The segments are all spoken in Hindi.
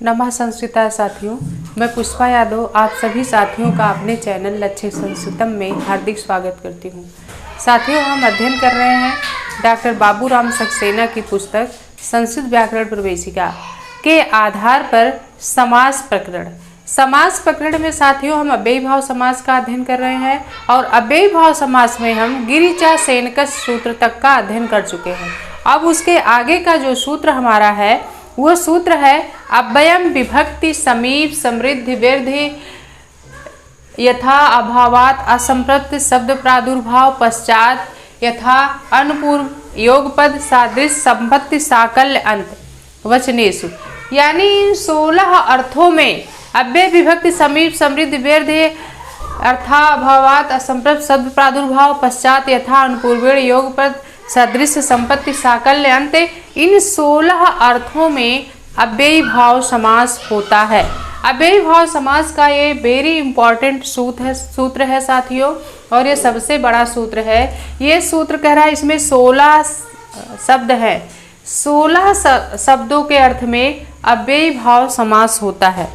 नमः संस्कृता साथियों, मैं पुष्पा यादव आप सभी साथियों का अपने चैनल लक्ष्य संस्कृतम में हार्दिक स्वागत करती हूँ। साथियों, हम अध्ययन कर रहे हैं डॉक्टर बाबूराम सक्सेना की पुस्तक संस्कृत व्याकरण प्रवेशिका के आधार पर समास प्रकरण। समास प्रकरण में साथियों हम अव्ययी भाव समास का अध्ययन कर रहे हैं और अव्ययी भाव समास में हम गिरिचा सेनकस सूत्र तक का अध्ययन कर चुके हैं। अब उसके आगे का जो सूत्र हमारा है वो सूत्र है अव्ययम विभक्ति समीप समृद्धि वृद्धि यथा अभावात असंप्रत शब्द प्रादुर्भाव पश्चात यथा अनुपूर्व योगपद सादृश संपत्ति साकल्य अंत वचनेषु। यानी इन 16 अर्थों में अव्यय विभक्ति समीप समृद्धि वृद्धि अर्था अभावात असंप्रत शब्द प्रादुर्भाव पश्चात यथा अनुपूर्व योगपद सदृश संपत्ति साकल्य अंत, इन 16 अर्थों में अव्ययी भाव समास होता है। अव्ययी भाव समास का ये वेरी इंपॉर्टेंट सूत्र है साथियों, और ये सबसे बड़ा सूत्र है। ये सूत्र कह रहा है इसमें 16 शब्द है, 16 शब्दों के अर्थ में अव्ययी भाव समास होता है।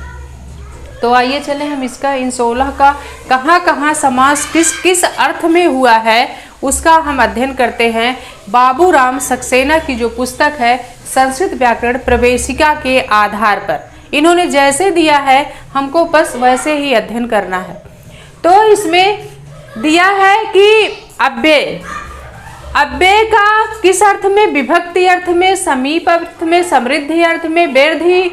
तो आइए चले हम इसका इन 16 का कहाँ समास किस किस अर्थ में हुआ है उसका हम अध्ययन करते हैं। बाबूराम सक्सेना की जो पुस्तक है संस्कृत व्याकरण प्रवेशिका के आधार पर इन्होंने जैसे दिया है हमको बस वैसे ही अध्ययन करना है। तो इसमें दिया है कि अव्यय का किस अर्थ में, विभक्ति अर्थ में, समीप अर्थ में, समृद्धि अर्थ में, वृद्धि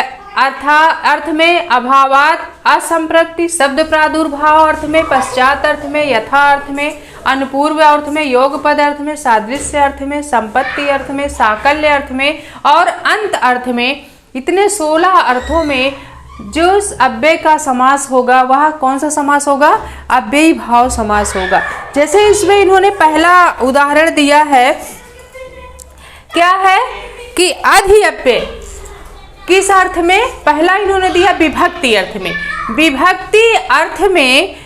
अर्थ में, अभावात असंप्रति शब्द प्रादुर्भाव अर्थ में, पश्चात अर्थ में, यथा अर्थ में, अनुपूर्व अर्थ में, योगपद अर्थ में, सादृश्य अर्थ में, संपत्ति अर्थ में, साकल्य अर्थ में और अंत अर्थ में, इतने 16 अर्थों में जो अव्यय का समास होगा वह कौन सा समास होगा? अव्ययी भाव समास होगा। जैसे इसमें इन्होंने पहला उदाहरण दिया है, क्या है कि अधिअव्यय किस अर्थ में? पहला इन्होंने दिया विभक्ति अर्थ में। विभक्ति अर्थ में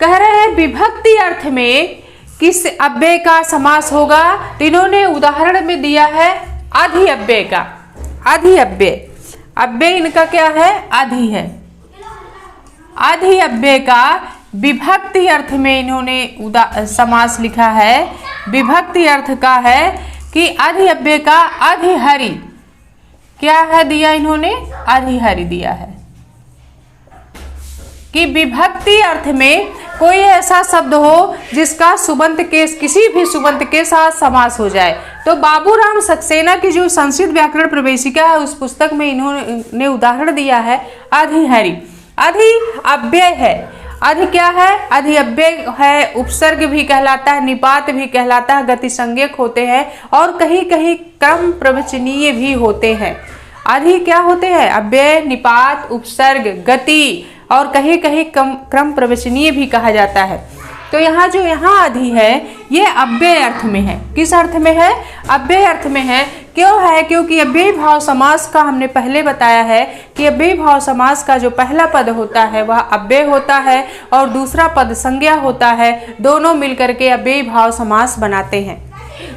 कह रहे हैं विभक्ति अर्थ में किस अव्यय का समास होगा? तो इन्होंने उदाहरण में दिया है अधिअव्यय का। अधिअव्यय, अव्यय इनका क्या है? अधि है। अधिअव्यय का विभक्ति अर्थ में इन्होंने समास लिखा है। विभक्ति अर्थ का है कि अधिअव्यय का अधिहरि, क्या है दिया इन्होंने? अधिहरि दिया है। कि विभक्ति अर्थ में कोई ऐसा शब्द हो जिसका सुबंत के किसी भी सुबंत के साथ समास हो जाए। तो बाबूराम सक्सेना की जो संस्कृत व्याकरण प्रवेशिका है उस पुस्तक में इन्होंने उदाहरण दिया है अधिहरि। अधि अव्यय है। अधि क्या है? अधि अव्यय है, उपसर्ग भी कहलाता है, निपात भी कहलाता है, गतिसंज्ञक होते हैं और कहीं कहीं क्रम प्रवचनीय भी होते हैं। अधि क्या होते हैं? अव्यय, निपात, उपसर्ग, गति और कहीं कहीं क्रम प्रवचनीय भी कहा जाता है। तो यहाँ जो अधि है ये अव्यय अर्थ में है। किस अर्थ में है? अव्यय अर्थ में है। क्यों है? क्योंकि अव्ययी भाव समास का हमने पहले बताया है कि अव्ययी भाव समास का जो पहला पद होता है वह अव्यय होता है और दूसरा पद संज्ञा होता है। दोनों मिलकर के अव्ययी भाव समास बनाते हैं।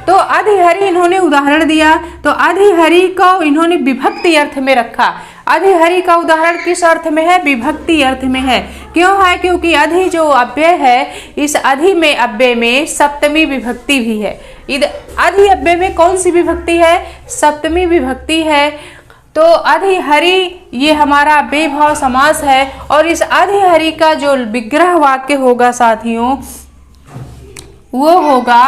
तो अधिहरि इन्होंने उदाहरण दिया, तो अधिहरि को इन्होंने विभक्ति अर्थ में रखा। अधिहरि का उदाहरण किस अर्थ में है? विभक्ति अर्थ में है। क्यों है? क्योंकि अधि जो अव्यय है इस अधि में अव्यय में सप्तमी विभक्ति भी है। अधि अव्यय में कौन सी विभक्ति है? सप्तमी विभक्ति है। तो अधिहरि ये हमारा अव्ययी भाव समास है और इस अधिहरि का जो विग्रह वाक्य होगा साथियों वो होगा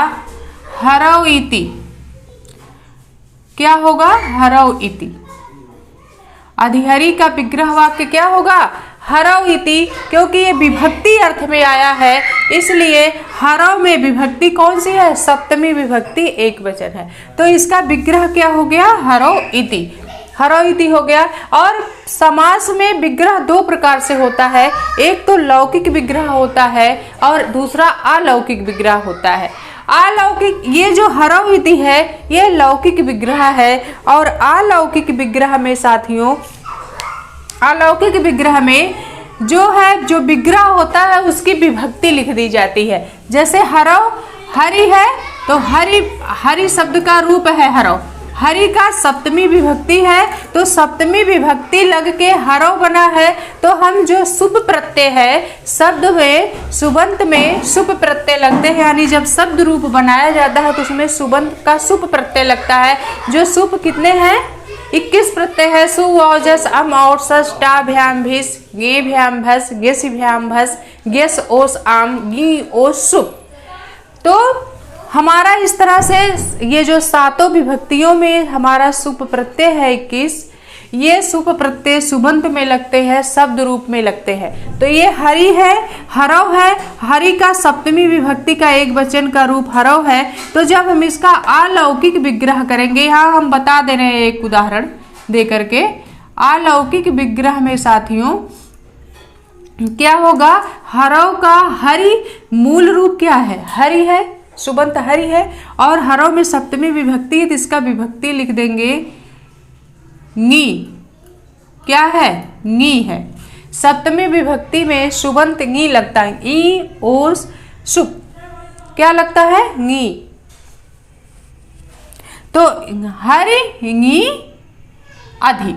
हरौ इति। क्या होगा? हरौ इति। अधिहरि का विग्रह वाक्य क्या होगा? हरौ इति। क्योंकि ये विभक्ति अर्थ में आया है इसलिए हरौ में विभक्ति कौन सी है? सप्तमी विभक्ति एक वचन है। तो इसका विग्रह क्या हो गया? हरौ इति। हरौ इति हो गया। और समास में विग्रह दो प्रकार से होता है, एक तो लौकिक विग्रह होता है और दूसरा अलौकिक विग्रह होता है। अलौकिक, ये जो हरौ इति है ये लौकिक विग्रह है और अलौकिक विग्रह में साथियों, अलौकिक विग्रह में जो है जो विग्रह होता है उसकी विभक्ति लिख दी जाती है। जैसे हरव हरि है तो हरि शब्द का रूप है हरव, हरि का सप्तमी विभक्ति है तो सप्तमी विभक्ति लग के हरव बना है। तो हम जो सुप प्रत्यय है शब्द में सुबंत में सुप प्रत्यय लगते हैं, यानी जब शब्द रूप बनाया जाता है तो उसमें सुबंत का सुप प्रत्यय लगता है। जो सुप कितने हैं? 21 प्रत्यय है। सु औजस अम और सस टा भ्याम भिस गे भ्याम भस गेस भ्याम भस गेस ओस आम गी ओस सुप। तो हमारा इस तरह से ये जो सातों विभक्तियों में हमारा सुप प्रत्यय है 21, ये सुप प्रत्यय सुबंत में लगते हैं, शब्द रूप में लगते हैं। तो ये हरि है, हरव है, हरि का सप्तमी विभक्ति का एक वचन का रूप हरव है। तो जब हम इसका अलौकिक विग्रह करेंगे, यहाँ हम बता दे रहे हैं एक उदाहरण दे करके। अलौकिक विग्रह में साथियों क्या होगा? हरव का हरि मूल रूप क्या है? हरि है, सुबंत हरि है, और हरव में सप्तमी विभक्ति है तो इसका विभक्ति लिख देंगे नी। क्या है? नी है। सप्तमी विभक्ति में सुबंत नी लगता है, ई ओस सुप क्या लगता है? नी। तो हरि नी अधि,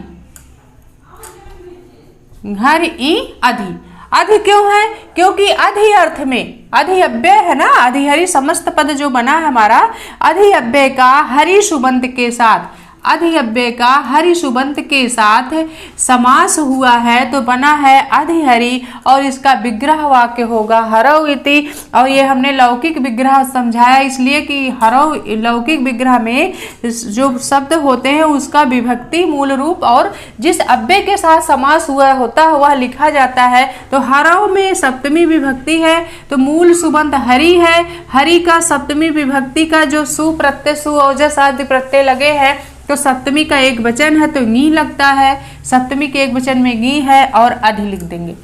हरि ई अधि। अधि क्यों है? क्योंकि अधि अर्थ में अधि अव्यय है ना, अधिहरि समस्त पद जो बना है हमारा अधि अव्यय का हरि सुबंत के साथ, अधि अव्यय का हरि सुबंत के साथ समास हुआ है तो बना है अधिहरि, और इसका विग्रह वाक्य होगा हरव इति। और ये हमने लौकिक विग्रह समझाया इसलिए कि हरव लौकिक विग्रह में जो शब्द होते हैं उसका विभक्ति मूल रूप और जिस अव्यय के साथ समास हुआ होता है वह लिखा जाता है। तो हरव में सप्तमी विभक्ति है तो मूल सुबंत हरि है, हरि का सप्तमी विभक्ति का जो सु प्रत्यय सु ओजस आदि प्रत्यय लगे हैं तो सप्तमी का एक वचन है तो नी लगता है, सप्तमी के एक वचन में गी है और अधि लिख देंगे।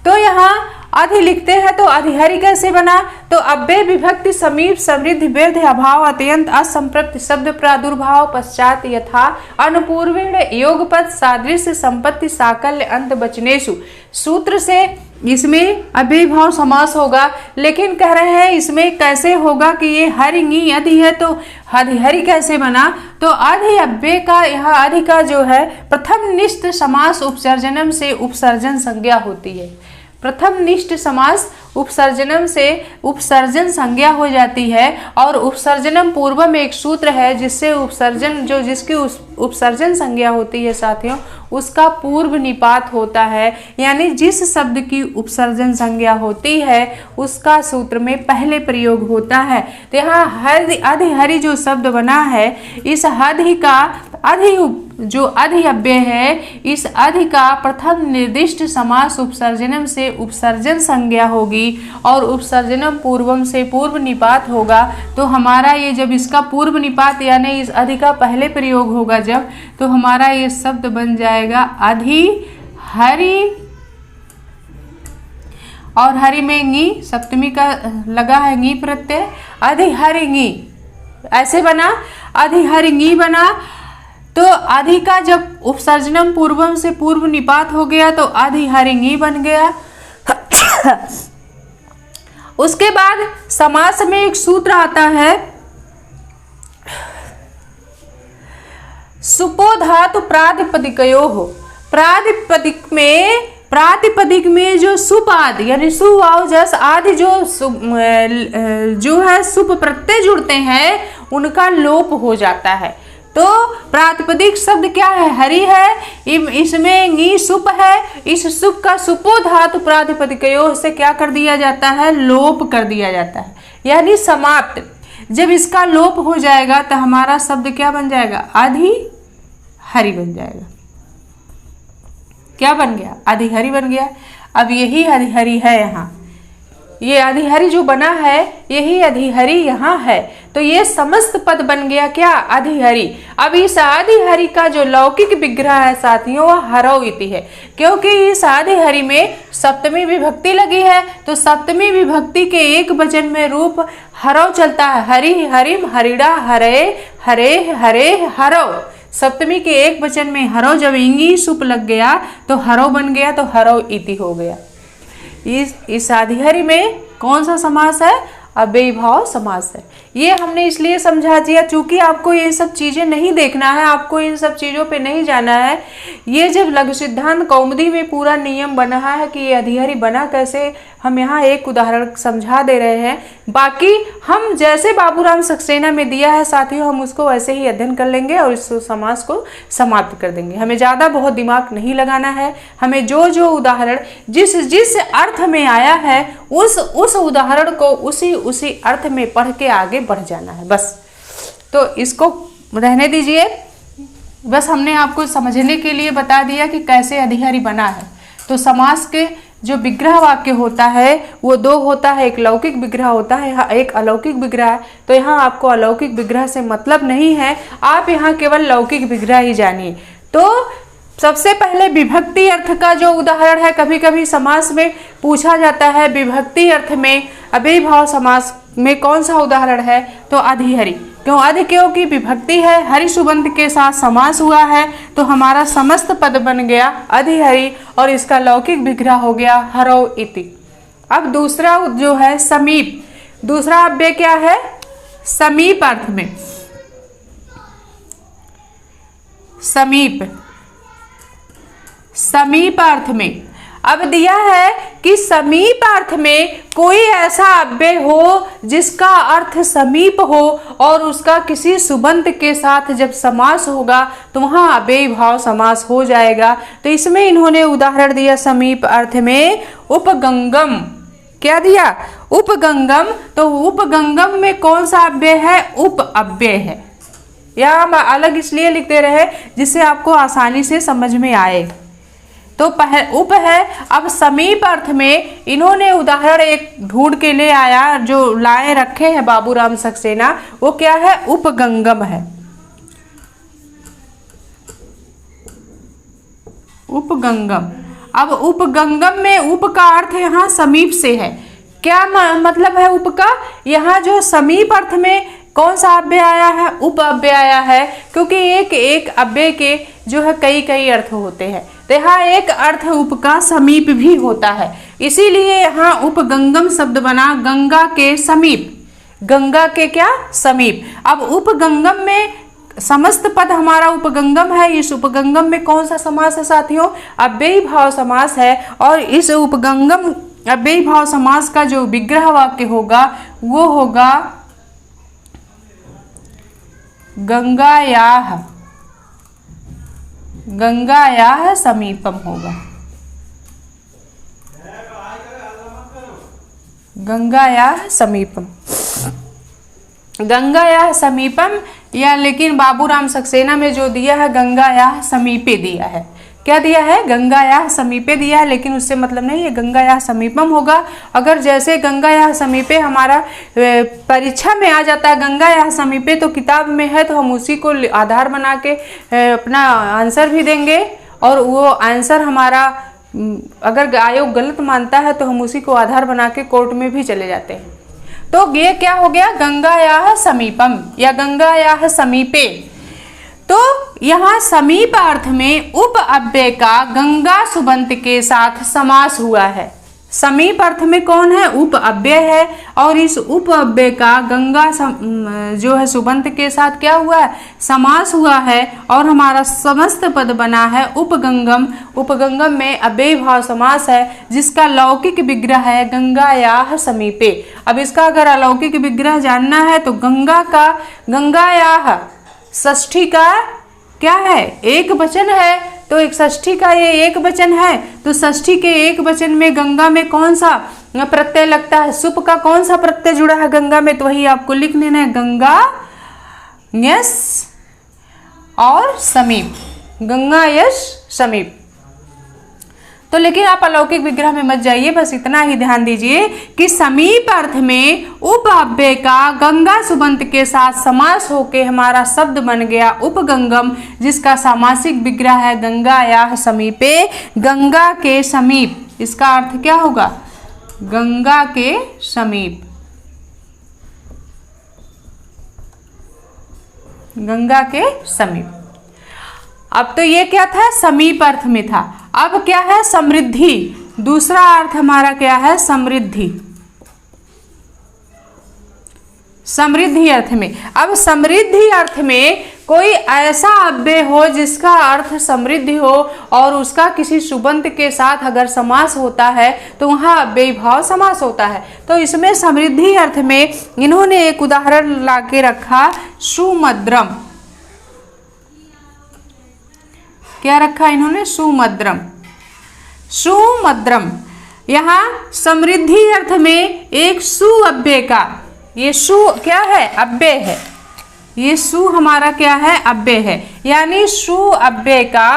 तो यहाँ अधि लिखते हैं तो अधिहरि कैसे बना? तो अव्यय विभक्ति समीप समृद्धि वृद्ध अभाव अत्यंत असंप्रक्त शब्द प्रादुर्भाव पश्चात यथा अनुपूर्वेण योगपद सादृश्य संपत्ति साकल्य अंत वचनेषु। सूत्र से इसमें अव्यय भाव समास होगा, लेकिन कह रहे हैं इसमें कैसे होगा कि ये हरि नी अधि है तो अधिहरि कैसे बना? तो अधि अव्यय का यहाँ अधि का जो है प्रथम निष्ठ समास उपसर्जनम से उपसर्जन संज्ञा होती है। प्रथम निष्ठ समास उपसर्जनम से उपसर्जन संज्ञा हो जाती है, और उपसर्जनम पूर्व में एक सूत्र है जिससे उपसर्जन जो जिसकी उपसर्जन संज्ञा होती है साथियों उसका पूर्व निपात होता है, यानी जिस शब्द की उपसर्जन संज्ञा होती है उसका सूत्र में पहले प्रयोग होता है। तो यहाँ अधिहरि जो शब्द बना है इस अधि का अधि जो अधि अव्यय है इस अधि का प्रथम निर्दिष्ट समास उपसर्जनम से उपसर्जन संज्ञा होगी और उपसर्जनम पूर्वम से पूर्व निपात होगा। तो हमारा ये जब इसका पूर्व निपात यानी इस अधि का पहले प्रयोग होगा जब, तो हमारा ये शब्द बन जाएगा अधिहरि, और हरि में ङी सप्तमी का लगा है ङी प्रत्यय, अधिहरि ङी ऐसे बना, अधिहरि ङी बना। तो अधि का जब उपसर्जनम पूर्वम से पूर्व निपात हो गया तो अधिहरि ङी बन गया। उसके बाद समास में एक सूत्र आता है सुपो धातु प्रातिपदिकयोः। प्रातिपदिक में जो सुप आदि यानी सु वाव जस आदि जो है सुप प्रत्यय जुड़ते हैं उनका लोप हो जाता है। तो प्रातिपदिक शब्द क्या है? हरि है, इसमें ङी सुप है, इस सुप का सुपो धातु प्रातिपदिकयोः से क्या कर दिया जाता है? लोप कर दिया जाता है, यानी समाप्त। जब इसका लोप हो जाएगा तो हमारा शब्द क्या बन जाएगा? अधिहरि बन जाएगा। क्या बन गया? अधिहरि बन गया। अब यही अधिहरि है यहाँ, ये अधिहरि जो बना है यही अधिहरि यहाँ है, तो ये समस्त पद बन गया क्या? अधिहरि। अब इस अधिहरि का जो लौकिक विग्रह है साथियों वह हरव इति है, क्योंकि इस अधिहरि में सप्तमी विभक्ति लगी है तो सप्तमी विभक्ति के एक वचन में रूप हरव चलता है। हरि हरिम हरिड़ा हरे हरे हरे हरव। सप्तमी के एक वचन में हरौ जब इंगी सुप लग गया तो हरौ बन गया, तो हरौ इति हो गया। इस आधिहरी में कौन सा समास है? अव्ययीभाव समास है। ये हमने इसलिए समझा दिया चूंकि आपको ये सब चीजें नहीं देखना है, आपको इन सब चीजों पे नहीं जाना है। ये जब लघु सिद्धांत कौमुदी में पूरा नियम बना है कि ये अधिहरी बना कैसे, हम यहाँ एक उदाहरण समझा दे रहे हैं। बाकी हम जैसे बाबूराम सक्सेना में दिया है साथियों, हम उसको वैसे ही अध्ययन कर लेंगे और इस समास को समाप्त कर देंगे। हमें ज़्यादा बहुत दिमाग नहीं लगाना है। हमें जो जो उदाहरण जिस जिस अर्थ में आया है उस उदाहरण को उसी अर्थ में पढ़ के आगे बढ़ जाना है बस। तो इसको रहने दीजिए, बस हमने आपको समझने के लिए बता दिया कि कैसे अधिहरी बना है। तो समास के जो विग्रह वाक्य होता है वो दो होता है, एक लौकिक विग्रह होता है, एक अलौकिक विग्रह। तो यहाँ आपको अलौकिक विग्रह से मतलब नहीं है, आप यहाँ केवल लौकिक विग्रह ही जानिए। तो सबसे पहले विभक्ति अर्थ का जो उदाहरण है, कभी कभी समास में पूछा जाता है विभक्ति अर्थ में अव्ययीभाव समास में कौन सा उदाहरण है, तो अधिहरी। क्यों? क्योंकि विभक्ति है, हरि सुबंत के साथ समास हुआ है, तो हमारा समस्त पद बन गया अधिहरी और इसका लौकिक विग्रह हो गया हरौ इति। अब दूसरा जो है समीप, दूसरा अव्यय क्या है? समीप अर्थ में। समीप अर्थ में अब दिया है कि समीप अर्थ में कोई ऐसा अव्यय हो जिसका अर्थ समीप हो और उसका किसी सुबंत के साथ जब समास होगा तो वहां अव्ययीभाव समास हो जाएगा। तो इसमें इन्होंने उदाहरण दिया समीप अर्थ में उपगंगम। क्या दिया? उपगंगम। तो उपगंगम में कौन सा अव्यय है? उप अव्यय है। या हम अलग इसलिए लिखते रहे जिससे आपको आसानी से समझ में आए। तो उप है। अब समीप अर्थ में इन्होंने उदाहरण एक ढूंढ के ले आया, जो लाए रखे हैं बाबूराम सक्सेना, वो क्या है? उपगंगम है। उपगंगम। अब उपगंगम में उप का अर्थ यहाँ समीप से है। क्या मतलब है उप का? यहाँ जो समीप अर्थ में कौन सा अव्यय आया है? उप अव्यय आया है, क्योंकि एक एक अव्यय के जो है कई कई अर्थ होते हैं। तो यहाँ एक अर्थ उप का समीप भी होता है, इसीलिए यहाँ उपगंगम शब्द बना, गंगा के समीप। गंगा के क्या? समीप। अब उपगंगम में समस्त पद हमारा उपगंगम है। इस उपगंगम में कौन सा समास है साथियों? अव्ययीभाव समास है। और इस उपगंगम अव्ययीभाव समास का जो विग्रह वाक्य होगा वो होगा गंगायाः समीपम होगा। गंगायाः समीपम, गंगायाः समीपम। या लेकिन बाबूराम सक्सेना में जो दिया है गंगायाः समीपे दिया है। क्या दिया है? गंगायाः समीपे दिया है, लेकिन उससे मतलब नहीं है, गंगायाः समीपम होगा। अगर जैसे गंगायाः समीपे हमारा परीक्षा में आ जाता है गंगायाः समीपे, तो किताब में है तो हम उसी को आधार बना के अपना आंसर भी देंगे, और वो आंसर हमारा अगर आयोग गलत मानता है तो हम उसी को आधार बना के कोर्ट में भी चले जाते हैं। तो ये क्या हो गया? गंगायाः समीपम या गंगायाः समीपे। तो यहाँ समीप अर्थ में उप अव्यय का गंगा सुबंत के साथ समास हुआ है। समीप अर्थ में कौन है? उप अव्यय है, और इस उप अव्यय का गंगा जो है सुबंत के साथ क्या हुआ है? समास हुआ है, और हमारा समस्त पद बना है उपगंगम। उपगंगम में अव्ययीभाव समास है, जिसका लौकिक विग्रह है गंगायाः समीपे। अब इसका अगर अलौकिक विग्रह जानना है तो गंगायाः षष्ठी का क्या है? एक वचन है, तो एक षष्ठी का ये एक वचन है, तो षष्ठी के एक वचन में गंगा में कौन सा प्रत्यय लगता है? सुप का कौन सा प्रत्यय जुड़ा है गंगा में? तो वही आपको लिख लेना है, गंगा यस और समीप, गंगा यस समीप। तो लेकिन आप अलौकिक विग्रह में मत जाइए, बस इतना ही ध्यान दीजिए कि समीप अर्थ में उप अव्यय का गंगा सुबंत के साथ समास होके हमारा शब्द बन गया उपगंगम, जिसका सामासिक विग्रह है गंगायाः समीपे, गंगा के समीप। इसका अर्थ क्या होगा? गंगा के समीप, गंगा के समीप। अब तो ये क्या था, समीप अर्थ में था। अब क्या है, समृद्धि। दूसरा अर्थ हमारा क्या है, समृद्धि। समृद्धि अर्थ में। अब समृद्धि अर्थ में कोई ऐसा अव्यय हो जिसका अर्थ समृद्धि हो और उसका किसी सुबंत के साथ अगर समास होता है तो वहाँ अव्ययी भाव समास होता है। तो इसमें समृद्धि अर्थ में इन्होंने एक उदाहरण लाके रखा, सुमद्रम। क्या रखा इन्होंने, सुमद्रम। सुमद्रम, यहाँ समृद्धि अर्थ में एक सु अव्यय का, ये सु क्या है, अव्यय है। ये सु हमारा क्या है, अव्यय है। यानी सु अव्यय का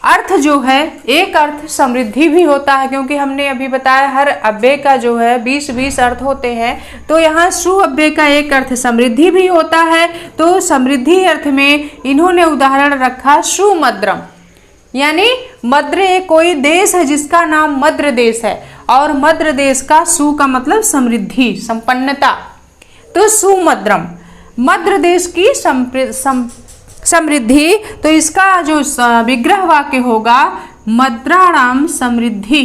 अर्थ जो है, एक अर्थ समृद्धि भी होता है, क्योंकि हमने अभी बताया हर अव्यय का जो है 20-20 अर्थ होते हैं। तो यहाँ सु अव्यय का एक अर्थ समृद्धि भी होता है। तो समृद्धि अर्थ में इन्होंने उदाहरण रखा सुमद्रम। यानी मद्र कोई देश है जिसका नाम मद्र देश है, और मद्र देश का सु का मतलब समृद्धि, संपन्नता। तो सुमद्रम, मद्र देश की समृद्धि। तो इसका जो विग्रह वाक्य होगा, मद्राणाम समृद्धि।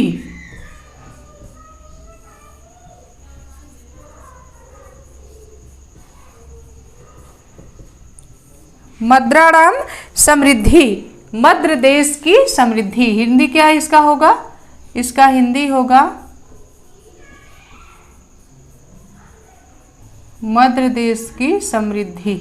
मद्राणाम समृद्धि, मद्र देश की समृद्धि। हिंदी क्या है इसका होगा, इसका हिंदी होगा मद्र देश की समृद्धि।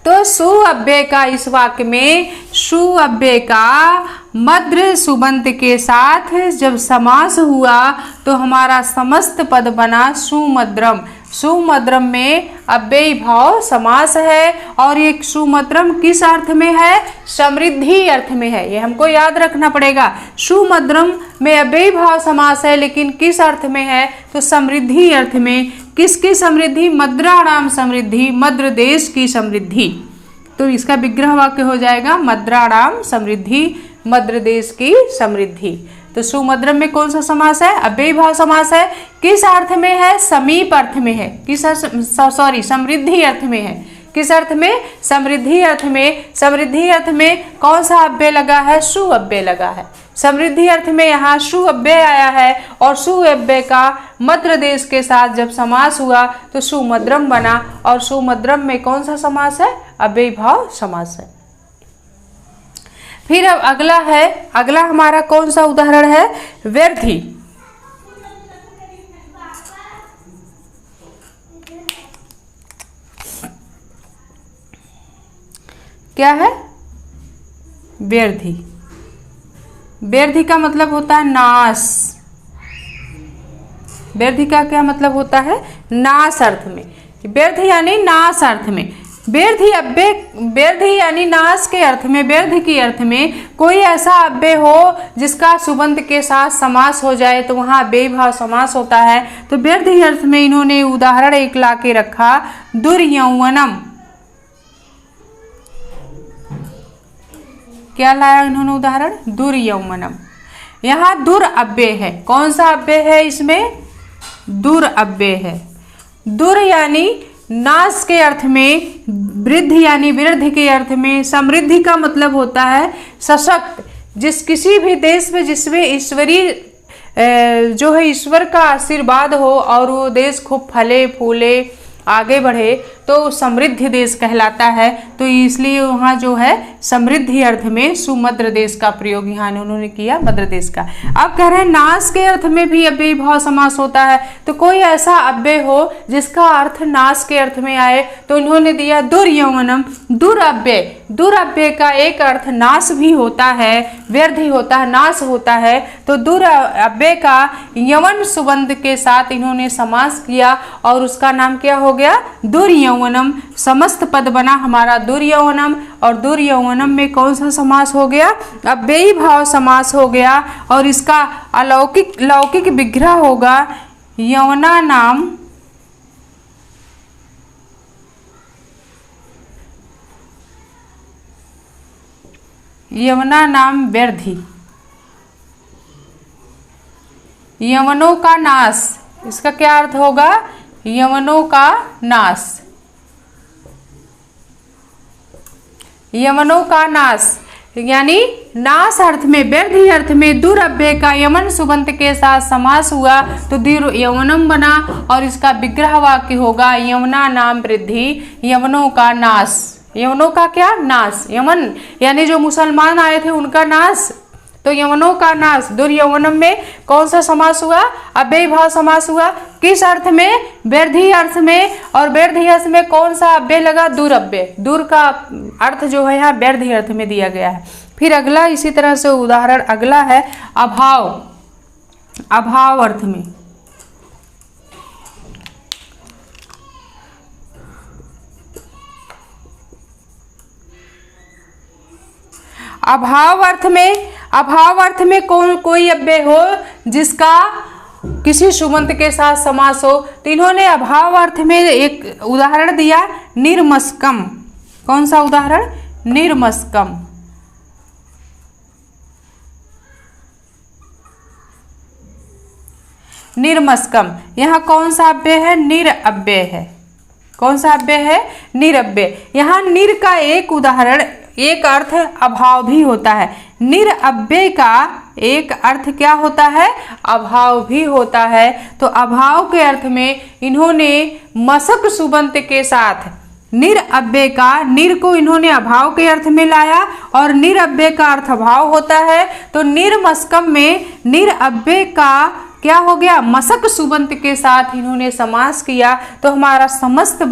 तो सु अव्यय का इस वाक्य में, सु अव्यय का मद्र सुबंत के साथ जब समास हुआ तो हमारा समस्त पद बना सुमद्रम। सुमद्रम में अव्ययी भाव समास है, और ये सुमद्रम किस अर्थ में है, समृद्धि अर्थ में है। ये हमको याद रखना पड़ेगा। सुमद्रम में अव्ययी भाव समास है, लेकिन किस अर्थ में है, तो समृद्धि अर्थ में। किसकी समृद्धि, मद्राणाम समृद्धि, मद्र देश की समृद्धि। तो इसका विग्रह वाक्य हो जाएगा, मद्राणाम समृद्धि, मद्र देश की समृद्धि। तो सुमद्रम में कौन सा समास है, अव्ययी भाव समास है। किस अर्थ में है, समीप अर्थ में है। किस सॉरी समृद्धि अर्थ में है। किस अर्थ में, समृद्धि अर्थ में। समृद्धि अर्थ में कौन सा अव्यय लगा है, सु अव्यय लगा है। समृद्धि अर्थ में यहाँ सु अव्यय आया है, और सु अव्यय का मद्र देश के साथ जब समास हुआ तो सुमद्रम बना। और सुमद्रम में कौन सा समास है, अव्ययी भाव समास है। फिर अब अगला है, अगला हमारा कौन सा उदाहरण है, व्यर्थी। क्या है, व्यर्थी। व्यर्थी का मतलब होता है नाश। व्यर्थी का क्या मतलब होता है, नाश अर्थ में। व्यर्थी यानी नाश अर्थ में। व्यर्थी अव्यय, व्यर्थी यानी नाश के अर्थ में, व्यर्थी के अर्थ में कोई ऐसा अव्यय हो जिसका सुबंत के साथ समास हो जाए तो वहाँ अव्ययी भाव समास होता है। तो व्यर्थी अर्थ में इन्होंने उदाहरण एक लाके रखा, दुर्यौवनम। क्या लाया इन्होंने उदाहरण, दुर्यौवनम। यहाँ दुर अव्यय है। कौन सा अव्यय है इसमें, दुर अव्यय है। दुर यानी नाश के अर्थ में, वृद्धि यानी वृद्धि के अर्थ में। समृद्धि का मतलब होता है सशक्त। जिस किसी भी देश में जिसमें ईश्वरीय जो है, ईश्वर का आशीर्वाद हो और वो देश खूब फले फूले आगे बढ़े तो समृद्ध देश कहलाता है। तो इसलिए वहाँ जो है समृद्धि अर्थ में सुमद्र देश का प्रयोग यहाँ उन्होंने किया, मद्र देश का। अब कह रहे हैं नाश के अर्थ में भी अव्ययी भाव समास होता है। तो कोई ऐसा अव्यय हो जिसका अर्थ नाश के अर्थ में आए तो इन्होंने दिया दुर्यौवनम। दुरव्यय, दुरव्यय का एक अर्थ नाश भी होता है, व्यर्थी होता है, नाश होता है। तो दुरव्यय का यवन सुबंध के साथ इन्होंने समास किया और उसका नाम क्या हो गया, दुर्यौवनम। समस्त पद बना हमारा दुर्यौवनम। और दुर्यौवनम में कौन सा समास हो गया, अव्ययी भाव समास हो गया। और इसका अलौकिक लौकिक विग्रह होगा यवना नाम यवना नाम व्यर्थी। यवनों का नाश, इसका क्या अर्थ होगा, यवनों का नाश। यवनों का नाश, यानी नाश अर्थ में, वृद्धि अर्थ में दुरभ्य का यमन सुबंत के साथ समास हुआ तो दीर्घ यवनम बना और इसका विग्रह वाक्य होगा यवना नाम वृद्धि यवनों का नाश। यवनों का क्या नाश, यमन यानी जो मुसलमान आए थे उनका नाश, तो यवनों का नाश। दुर्यवनम में कौन सा समास हुआ, अव्ययी भाव समास हुआ। किस अर्थ में, वृद्धि अर्थ में, और वृद्धि अर्थ में कौन सा अव्यय लगा, दुरव्यय। दूर का अर्थ जो है यहाँ वृद्धि अर्थ में दिया गया है। फिर अगला इसी तरह से उदाहरण अगला है अभाव, अभाव अर्थ में। अभाव अर्थ में, अभाव अर्थ में कोई अव्यय हो जिसका किसी सुबंत के साथ समास हो, तो इन्होंने अभाव अर्थ में एक उदाहरण दिया निर्मस्कम। कौन सा उदाहरण, निर्मस्कम। निर्मस्कम, यहाँ कौन सा अव्यय है, निरअव्यय है। कौन सा अव्यय है, निरअव्यय। यहाँ निर का एक उदाहरण, एक अर्थ अभाव भी होता है। निरअव्यय का एक अर्थ क्या होता है, अभाव भी होता है। तो अभाव के अर्थ में इन्होंने मशक सुबंत के साथ निरअव्यय का, निर को इन्होंने अभाव के अर्थ में लाया और निरअव्यय का अर्थ अभाव होता है। तो निर्मस्कम में निरअव्यय का क्या हो गया, मशक सुबंत के साथ इन्होंने समास किया तो हमारा समस्त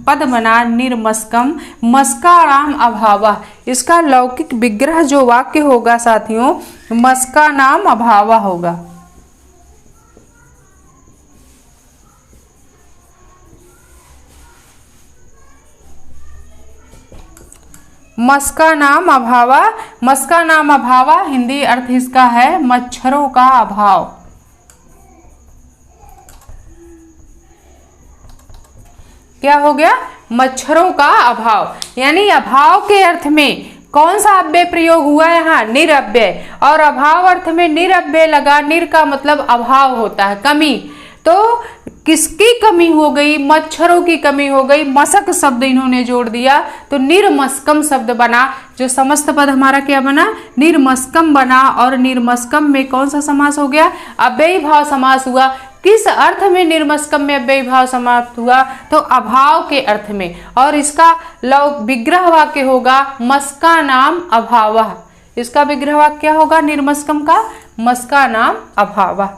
पद बना निर्मस्कम मस्काराम अभावा। इसका लौकिक विग्रह जो वाक्य होगा साथियों, मस्का नाम अभावा होगा। मस्का नाम अभावा, मस्का नाम अभावा हिंदी अर्थ इसका है मच्छरों का अभाव। क्या हो गया, मच्छरों का अभाव। यानी अभाव के अर्थ में कौन सा अव्यय प्रयोग हुआ है, यहाँ निरअव्यय। और अभाव अर्थ में निरअव्यय लगा, निर का मतलब अभाव होता है, कमी। तो किसकी कमी हो गई, मच्छरों की कमी हो गई। मशक शब्द इन्होंने जोड़ दिया तो निर्मस्कम शब्द बना। जो समस्त पद हमारा क्या बना, निर्मस्कम बना। और निर्मस्कम में कौन सा समास हो गया, अव्ययी भाव समास हुआ। किस अर्थ में निर्मस्कम में अव्ययी भाव समाप्त हुआ, तो अभाव के अर्थ में। और इसका विग्रह वाक्य होगा मस्का नाम अभावा। इसका विग्रह वाक्य क्या होगा निर्मस्कम का, मस्का नाम अभावा।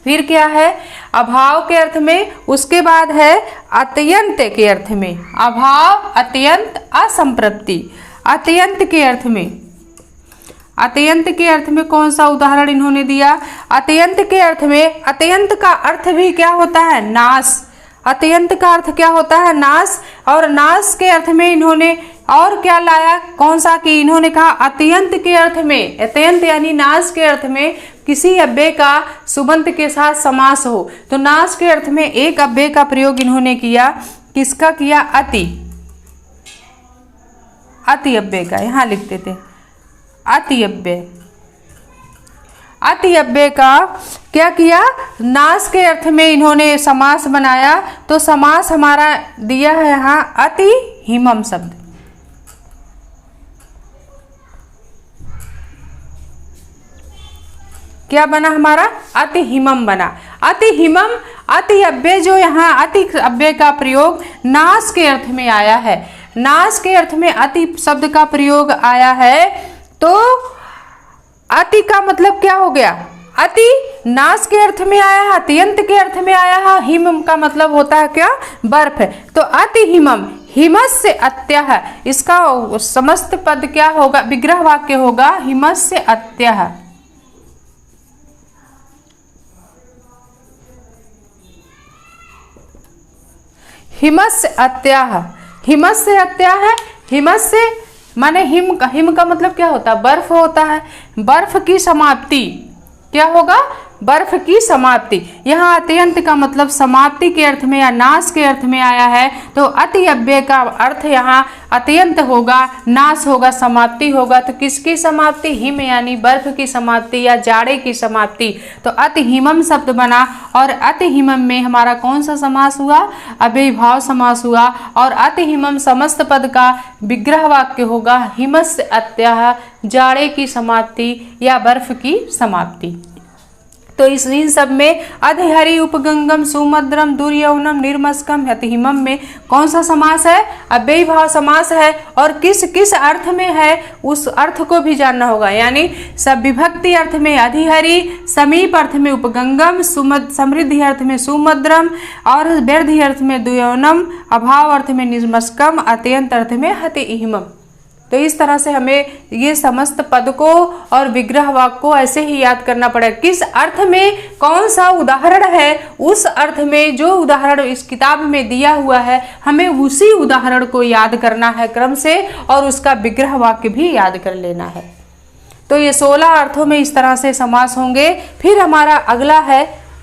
फिर क्या है, अभाव के अर्थ में। उसके बाद है अत्यंत के अर्थ में। अभाव, अत्यंत, असंप्रति। अत्यंत के अर्थ में, अत्यंत के अर्थ में कौन सा उदाहरण इन्होंने दिया, अत्यंत के अर्थ में। अत्यंत का अर्थ भी क्या होता है, नाश। अत्यंत का अर्थ क्या होता है, नाश। और नाश के अर्थ में इन्होंने और क्या लाया, कौन सा, कि इन्होंने कहा अत्यंत के अर्थ में। अत्यंत यानी नाश के अर्थ में किसी अव्यय का सुबंत के साथ समास हो, तो नाश के अर्थ में एक अव्यय का प्रयोग इन्होंने किया। किसका किया, अति। अति अव्यय का, यहाँ लिखते थे अति अव्यय। अति अव्यय का क्या किया, नाश के अर्थ में इन्होंने समास बनाया। तो समास हमारा दिया है यहाँ अति हिमम शब्द। क्या बना हमारा, अति हिमम बना। अति हिमम, अति अव्यय जो यहाँ अति अव्यय का प्रयोग नाश के अर्थ में आया है। नाश के अर्थ में अति शब्द का प्रयोग आया है। तो अति का मतलब क्या हो गया, अति नाश के अर्थ में आया है, अत्यंत के अर्थ में आया है। हिमम का मतलब होता है क्या, बर्फ। तो अति हिमम, हिमस्य अत्यः, इसका समस्त पद क्या होगा, विग्रह वाक्य होगा हिमस्य अत्यः। हिमस्य अत्यः, हिमस्य अत्यः। हिमस्य माने हिम का मतलब क्या होता है, बर्फ होता है। बर्फ की समाप्ति क्या होगा, बर्फ की समाप्ति। यहाँ अत्यंत का मतलब समाप्ति के अर्थ में या नाश के अर्थ में आया है, तो अति अव्यय का अर्थ यहाँ अत्यंत होगा, नाश होगा, समाप्ति होगा। तो किसकी समाप्ति? हिम यानी बर्फ की समाप्ति या जाड़े की समाप्ति। तो अति हिमम शब्द बना और अति हिमम में हमारा कौन सा समास हुआ? अव्ययीभाव समास हुआ। और अति हिमम समस्त पद का विग्रह वाक्य होगा हिमस्य अत्यः, जाड़े की समाप्ति या बर्फ की समाप्ति। तो इन सब में अधिहरि, उपगंगम, सुमद्रम, दुर्यौनम, निर्मस्कम, हतिहिमम में कौन सा समास है? अव्ययीभाव समास है। और किस किस अर्थ में है उस अर्थ को भी जानना होगा। यानी सब विभक्ति अर्थ में अधिहरि, समीप अर्थ में उपगंगम, समृद्धि अर्थ में सुमद्रम और व्यर्धि अर्थ में दुर्यौनम, अभाव अर्थ में निर्मस्कम, अत्यंत अर्थ में हतिहिमम। तो इस तरह से हमें ये समस्त पद को और विग्रह वाक्य को ऐसे ही याद करना पड़ेगा। किस अर्थ में कौन सा उदाहरण है, उस अर्थ में जो उदाहरण इस किताब में दिया हुआ है हमें उसी उदाहरण को याद करना है क्रम से, और उसका विग्रह वाक्य भी याद कर लेना है। तो ये 16 अर्थों में इस तरह से समास होंगे। फिर हमारा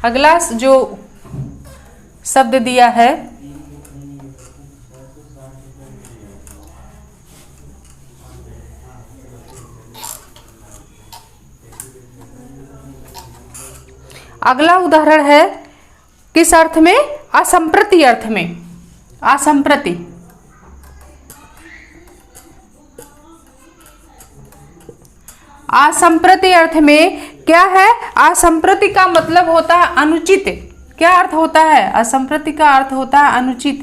अगला जो शब्द दिया है अगला उदाहरण है किस अर्थ में? असंप्रति अर्थ में। असंप्रति, असंप्रति अर्थ में क्या है? असंप्रति का मतलब होता है अनुचित। क्या अर्थ होता है? असंप्रति का अर्थ होता है अनुचित,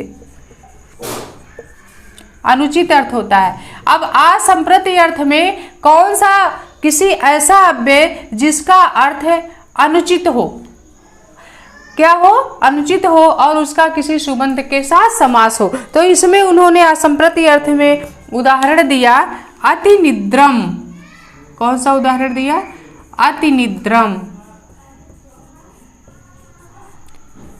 अनुचित अर्थ होता है। अब असंप्रति अर्थ में कौन सा? किसी ऐसा अव्यय जिसका अर्थ अनुचित हो। क्या हो? अनुचित हो और उसका किसी सुबंत के साथ समास हो। तो इसमें उन्होंने असंप्रति अर्थ में उदाहरण दिया अति निद्रम। कौन सा उदाहरण दिया? अति निद्रम।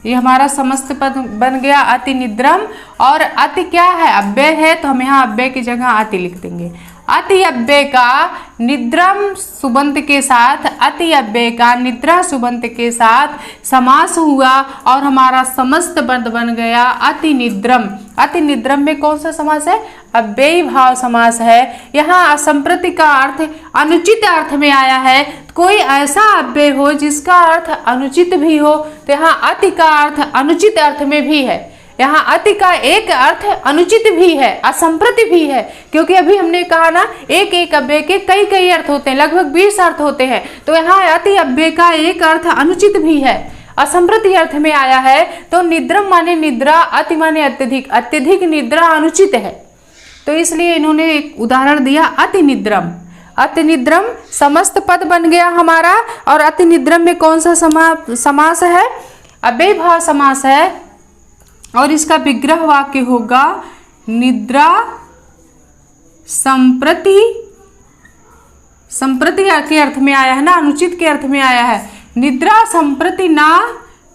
ये हमारा समस्त पद बन गया अति निद्रम। और अति क्या है? अव्यय है, तो हम यहाँ अव्यय की जगह अति लिख देंगे। अति अव्यय का निद्रम सुबंत के साथ, अति अव्यय का निद्रा सुबंत के साथ समास हुआ और हमारा समस्त पद बन गया अति निद्रम। अति निद्रम में कौन सा समास है? अव्ययी भाव समास है। यहाँ असंप्रति का अर्थ अनुचित अर्थ में आया है। कोई ऐसा अव्यय हो जिसका अर्थ अनुचित भी हो, तो यहाँ अति का अर्थ अनुचित अर्थ में भी है। यहाँ अति का एक अर्थ अनुचित भी है, असंप्रति भी है, क्योंकि अभी हमने कहा ना एक एक अव्यय के कई कई अर्थ होते हैं, लगभग 20 अर्थ होते हैं। तो यहाँ अति अव्यय का एक अर्थ अनुचित भी है, असंप्रति अर्थ में आया है। तो निद्रम माने निद्रा, अति माने अत्यधिक, अत्यधिक निद्रा अनुचित है। तो इसलिए इन्होंने एक उदाहरण दिया अति निद्रम। अति निद्रम समस्त पद बन गया हमारा। और अति निद्रम में कौन सा समास है? अव्ययीभाव समास है। और इसका विग्रह वाक्य होगा निद्रा संप्रति। संप्रति के अर्थ में आया है ना, अनुचित के अर्थ में आया है। निद्रा संप्रति ना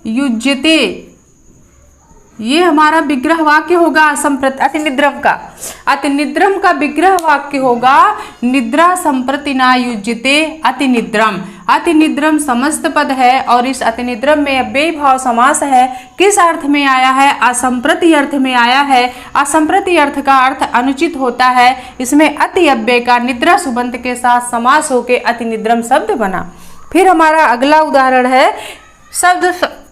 युज्यते, ये हमारा विग्रह वाक्य होगा अति निद्रम का। अति निद्रम का विग्रह वाक्य होगा निद्रा संप्रति ना युज्यते अति निद्रम। अति निद्रम समस्त पद है और इस अति निद्रम में अव्ययी भाव समास है। किस अर्थ में आया है? असंप्रति अर्थ में आया है। असंप्रति अर्थ का अर्थ अनुचित होता है। इसमें अति अव्यय का निद्रा सुबंत के साथ समास होकर अति निद्रम शब्द बना। फिर हमारा अगला उदाहरण है शब्द,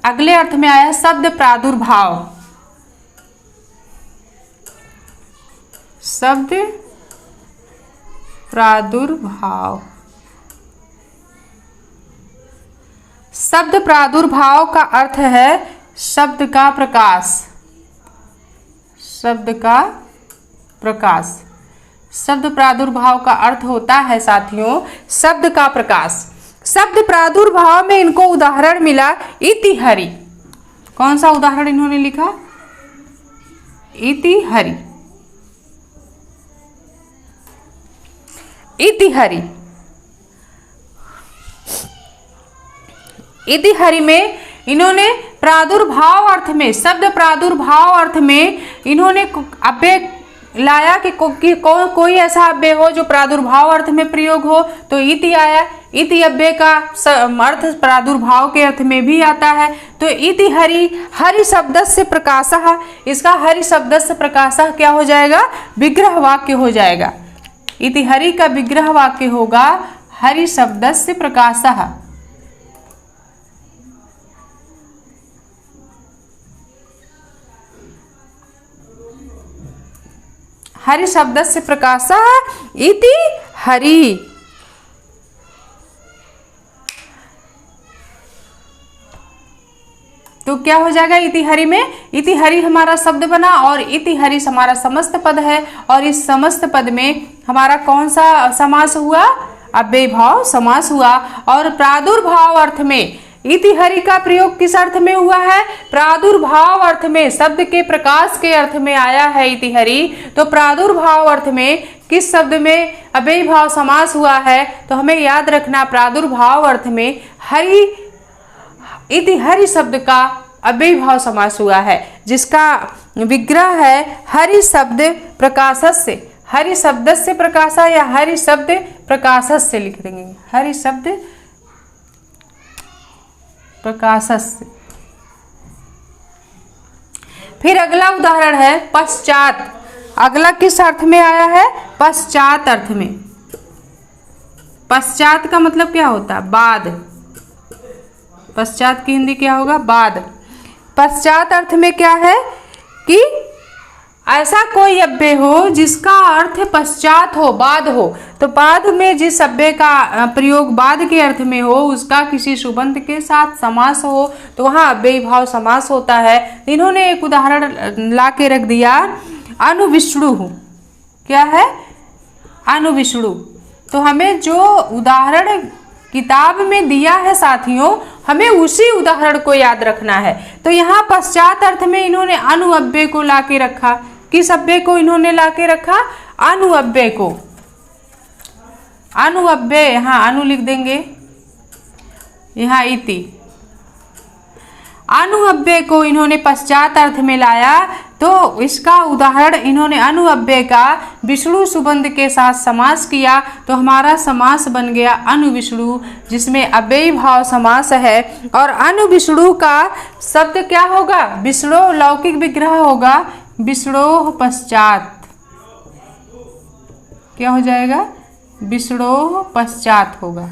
अगले अर्थ में आया शब्द प्रादुर्भाव। शब्द प्रादुर्भाव। शब्द प्रादुर्भाव का अर्थ है शब्द का प्रकाश। शब्द का प्रकाश। शब्द प्रादुर्भाव का अर्थ होता है साथियों शब्द का प्रकाश। शब्द प्रादुर्भाव में इनको उदाहरण मिला इति हरि। कौन सा उदाहरण इन्होंने लिखा? इति हरि। इति हरि। इति हरि में इन्होंने प्रादुर्भाव अर्थ में, शब्द प्रादुर्भाव अर्थ में इन्होंने अव्यय लाया कि कोई ऐसा अव्यय हो जो प्रादुर्भाव अर्थ में प्रयोग हो, तो इति आया। इति अव्यय का अर्थ प्रादुर्भाव के अर्थ में भी आता है। तो इति हरि, हरि शब्दस्य प्रकाशः, इसका हरि शब्दस्य प्रकाशः क्या हो जाएगा? विग्रह वाक्य हो जाएगा। इति हरि का विग्रह वाक्य होगा हरि शब्दस्य प्रकाशः। हरि शब्दस्य प्रकाशः इति हरि। तो क्या हो जाएगा इति हरि में? इति हरि हमारा शब्द बना और इति हरि हमारा समस्त पद है, और इस समस्त पद में हमारा कौन सा समास हुआ? अव्यय भाव समास हुआ। और प्रादुर्भाव अर्थ में इति हरि का प्रयोग किस अर्थ में हुआ है? प्रादुर्भाव अर्थ में, शब्द के प्रकाश के अर्थ में आया है इति हरि। तो प्रादुर्भाव अर्थ में किस शब्द में अव्यय भाव समास हुआ है? तो हमें याद रखना प्रादुर्भाव अर्थ में हरि, इति हरि शब्द का अव्यय भाव समास हुआ है, जिसका विग्रह है हरि शब्द प्रकाशस्य। हरि शब्दस्य प्रकाशः या हरि शब्द प्रकाशस्य लिख देंगे, हरि शब्द प्रकाशस्य। फिर अगला उदाहरण है पश्चात। अगला किस अर्थ में आया है? पश्चात अर्थ में। पश्चात का मतलब क्या होता है? बाद। पश्चात की हिंदी क्या होगा? बाद। पश्चात अर्थ में क्या है कि ऐसा कोई अव्यय हो जिसका अर्थ पश्चात हो, बाद हो। तो बाद में जिस अव्यय का प्रयोग बाद के अर्थ में हो, उसका किसी सुबंत के साथ समास हो, तो वहाँ अव्यय भाव समास होता है। इन्होंने एक उदाहरण ला के रख दिया, अनुविष्णु। क्या है? अनुविष्णु। तो हमें जो उदाहरण किताब में दिया है साथियों, हमें उसी उदाहरण को याद रखना है। तो यहाँ पश्चात अर्थ में इन्होंने अनुअव्यय को ला के रखा। किस अव्यय को इन्होंने ला के रखा? अनुअव्यय को। अनुअव्यय, यहाँ अनु लिख देंगे, यहाँ इति। अनुअव्यय को इन्होंने पश्चात अर्थ में लाया। तो इसका उदाहरण इन्होंने अनुअव्यय का विष्णु सुबंध के साथ समास किया। तो हमारा समास बन गया अनुविष्णु, जिसमें अव्यय भाव समास है। और अनुविष्णु का शब्द क्या होगा? विष्णु लौकिक विग्रह होगा, विष्णोः पश्चात। क्या हो जाएगा? विष्णोः पश्चात होगा।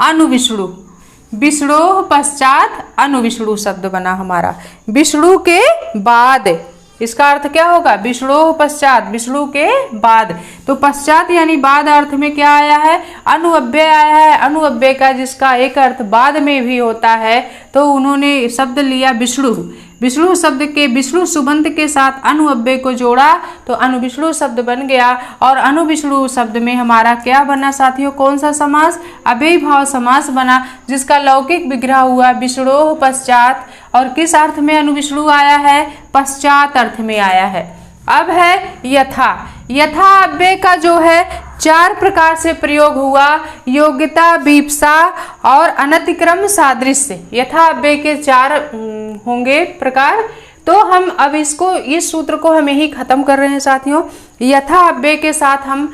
अनुविष्णु, विष्णोः पश्चात अनुविष्णु शब्द बना हमारा, विष्णु के बाद। इसका अर्थ क्या होगा? विष्णु पश्चात, विष्णु के बाद। तो पश्चात यानी बाद अर्थ में क्या आया है? अनुअव्यय आया है। अनुअव्यय का जिसका एक अर्थ बाद में भी होता है, तो उन्होंने शब्द लिया विष्णु। विष्णु शब्द के विष्णु सुबंत के साथ अनुअव्यय को जोड़ा, तो अनुविष्णु शब्द बन गया। और अनुविष्णु शब्द में हमारा क्या बना साथियों? कौन सा समास? अव्यय भाव समास बना, जिसका लौकिक विग्रह हुआ विष्णोः पश्चात। और किस अर्थ में अनुविष्णु आया है? पश्चात अर्थ में आया है। अब है यथा। यथा अव्यय का जो है 4 प्रकार से प्रयोग हुआ, योग्यता, वीप्सा और अनतिक्रम सादृश्य। यथा अव्यय के 4 होंगे प्रकार। तो हम अब इसको, इस सूत्र को हमें ही खत्म कर रहे हैं साथियों। यथा अव्यय के साथ हम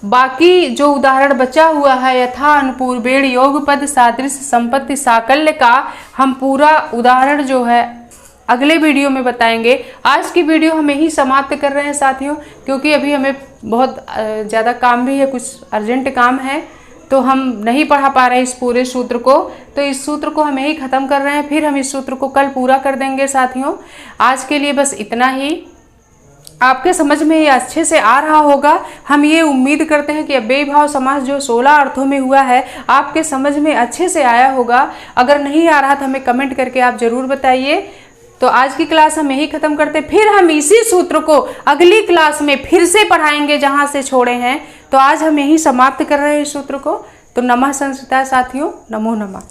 बाकी जो उदाहरण बचा हुआ है, यथा, अनुपूर्वेण, योगपद, सादृश्य, संपत्ति, साकल्य का हम पूरा उदाहरण जो है अगले वीडियो में बताएंगे। आज की वीडियो हम यही समाप्त कर रहे हैं साथियों, क्योंकि अभी हमें बहुत ज़्यादा काम भी है, कुछ अर्जेंट काम है, तो हम नहीं पढ़ा पा रहे हैं इस पूरे सूत्र को। तो इस सूत्र को हम यही ख़त्म कर रहे हैं, फिर हम इस सूत्र को कल पूरा कर देंगे साथियों। आज के लिए बस इतना ही। आपके समझ में ये अच्छे से आ रहा होगा। हम ये उम्मीद करते हैं कि अव्यय भाव समास जो 16 अर्थों में हुआ है, आपके समझ में अच्छे से आया होगा। अगर नहीं आ रहा तो हमें कमेंट करके आप ज़रूर बताइए। तो आज की क्लास हम यही खत्म करते, फिर हम इसी सूत्र को अगली क्लास में फिर से पढ़ाएंगे जहाँ से छोड़े हैं। तो आज हम यही समाप्त कर रहे हैं इस सूत्र को। तो नमः संस्कृता साथियों, नमो नमः।